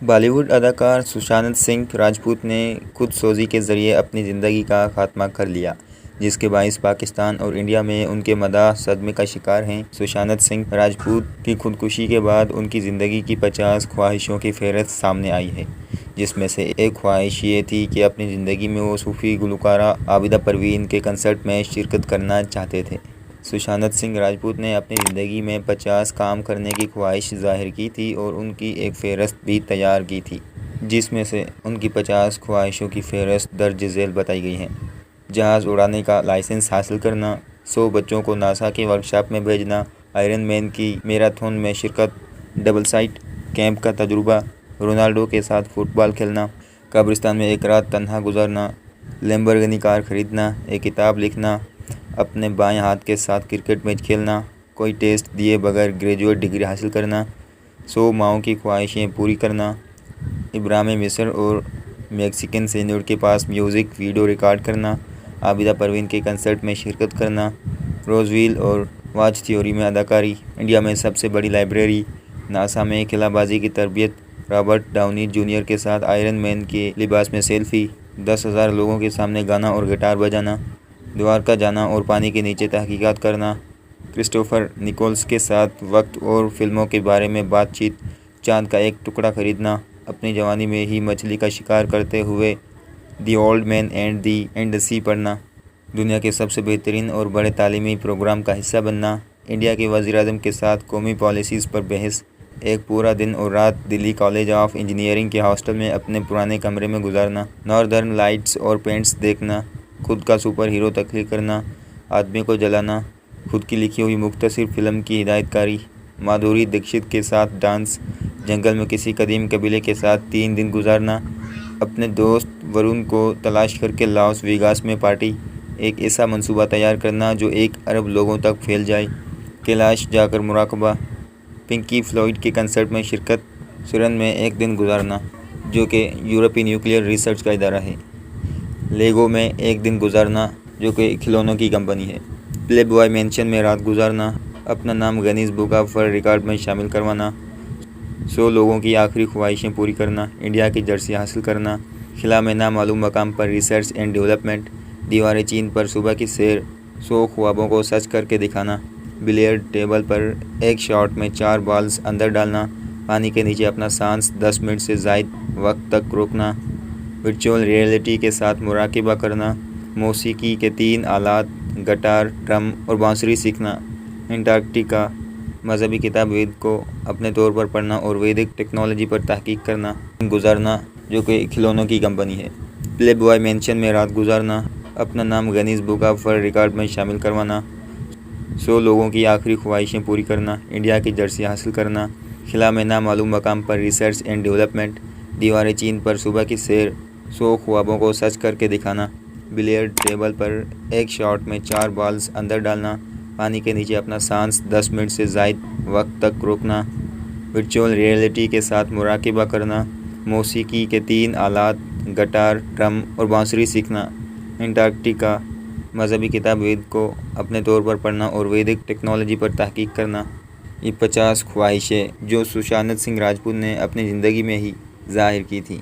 बॉलीवुड अदाकार सुशांत सिंह राजपूत ने खुदसोजी के ज़रिए अपनी ज़िंदगी का खात्मा कर लिया, जिसके बाइस पाकिस्तान और इंडिया में उनके मदाह सदमे का शिकार हैं। सुशांत सिंह राजपूत की खुदकुशी के बाद उनकी ज़िंदगी की 50 ख्वाहिशों की फ़हरिस्त सामने आई है, जिसमें से एक ख्वाहिश ये थी कि अपनी ज़िंदगी में वो सूफ़ी गुलकारा आबिदा परवीन के कंसर्ट में शिरकत करना चाहते थे। सुशांत सिंह राजपूत ने अपनी ज़िंदगी में 50 काम करने की ख्वाहिश ज़ाहिर की थी और उनकी एक फ़हरिस्त भी तैयार की थी, जिसमें से उनकी 50 ख्वाहिशों की फ़हरिस्त दर्ज झेल बताई गई हैं। जहाज़ उड़ाने का लाइसेंस हासिल करना, 100 बच्चों को नासा की वर्कशॉप में भेजना, आयरन मैन की मैराथन में शिरकत, डबल साइट कैंप का तजुर्बा, रोनाल्डो के साथ फ़ुटबॉल खेलना, कब्रिस्तान में एक रात तन्हा गुजारना, लैम्बोर्गिनी कार खरीदना, एक किताब लिखना, अपने बाएं हाथ के साथ क्रिकेट मैच खेलना, कोई टेस्ट दिए बगैर ग्रेजुएट डिग्री हासिल करना, 100 माओं की ख्वाहिशें पूरी करना, इब्राहिम मिस्र और मैक्सिकन सीनियर के पास म्यूज़िक वीडियो रिकॉर्ड करना, आबिदा परवीन के कंसर्ट में शिरकत करना, रोजविल और वॉच थ्योरी में अदाकारी, इंडिया में सबसे बड़ी लाइब्रेरी, नासा में खिलाबाजी की तरबियत, रॉबर्ट डाउनी जूनियर के साथ आयरन मैन के लिबास में सेल्फी, 10,000 लोगों के सामने गाना और गिटार बजाना, द्वारका जाना और पानी के नीचे तहकीकात करना, क्रिस्टोफर निकोल्स के साथ वक्त और फिल्मों के बारे में बातचीत, चांद का एक टुकड़ा खरीदना, अपनी जवानी में ही मछली का शिकार करते हुए the old man and the sea पढ़ना, दुनिया के सबसे बेहतरीन और बड़े तालीमी प्रोग्राम का हिस्सा बनना, इंडिया के वज़ीर-ए-आज़म के साथ कौमी पॉलिसीज़ पर बहस, एक पूरा दिन और रात दिल्ली कॉलेज ऑफ इंजीनियरिंग के हॉस्टल में अपने पुराने कमरे में गुजारना, नॉर्दर्न लाइट्स और पेंट्स देखना, खुद का सुपर हीरो तख्लीक करना, आदमी को जलाना, खुद की लिखी हुई मुख्तसर फिल्म की हिदायतकारी, माधुरी दीक्षित के साथ डांस, जंगल में किसी कदीम कबीले के साथ 3 दिन गुजारना, अपने दोस्त वरुण को तलाश करके लास वेगास में पार्टी, एक ऐसा मंसूबा तैयार करना जो 1 अरब लोगों तक फैल जाए, कैलाश जाकर मुराकबा, पिंकी फ्लॉयड के कंसर्ट में शिरकत, सुरन में 1 दिन गुजारना, जो कि यूरोपीय न्यूक्लियर रिसर्च का इदारा है, लेगो में 1 दिन गुजारना, जो कि खिलौनों की कंपनी है, प्लेबॉय मैंशन में रात गुजारना, अपना नाम Guinness book of world record में शामिल करवाना, 100 लोगों की आखिरी ख्वाहिशें पूरी करना, इंडिया की जर्सी हासिल करना, खिला में नामालूम मकाम पर रिसर्च एंड डेवलपमेंट, दीवारें चीन पर सुबह की सैर, 100 ख्वाबों को सच करके दिखाना, बिलियर्ड टेबल पर एक शॉट में 4 बॉल्स अंदर डालना, पानी के नीचे अपना सांस 10 मिनट से ज़ायद वक्त तक रोकना, वर्चुअल रियलिटी के साथ मुराकिबा करना, मौसीकी के 3 आलात गिटार, ड्रम और बांसुरी सीखना, अंटार्कटिका, मजहबी किताब वेद को अपने तौर पर पढ़ना और वैदिक टेक्नोलॉजी पर तहकीक करना, गुजारना, जो कि खिलौनों की कंपनी है, प्लेबॉय मैंशन में रात गुजारना, अपना नाम Guinness book of world record में शामिल करवाना, 100 लोगों की आखिरी ख्वाहिशें पूरी करना, इंडिया की जर्सी हासिल करना, खिला में नामालूम मकाम पर रिसर्च एंड डेवलपमेंट, दीवारें चीन पर सुबह की सैर, 100 ख्वाबों को सच करके दिखाना, बिलियर्ड टेबल पर एक शॉट में 4 बॉल्स अंदर डालना, पानी के नीचे अपना सांस 10 मिनट से ज़ायद वक्त तक रोकना, वर्चुअल रियलिटी के साथ मुराकिबा करना, मौसीकी के 3 आलात गिटार, ड्रम और बांसुरी सीखना, अंटार्कटिका, मजहबी किताब वेद को अपने तौर पर पढ़ना और वैदिक टेक्नोलॉजी पर तहकीक करना। ये 50 ख्वाहिशें जो सुशांत सिंह राजपूत ने अपनी ज़िंदगी में ही ज़ाहिर की थी।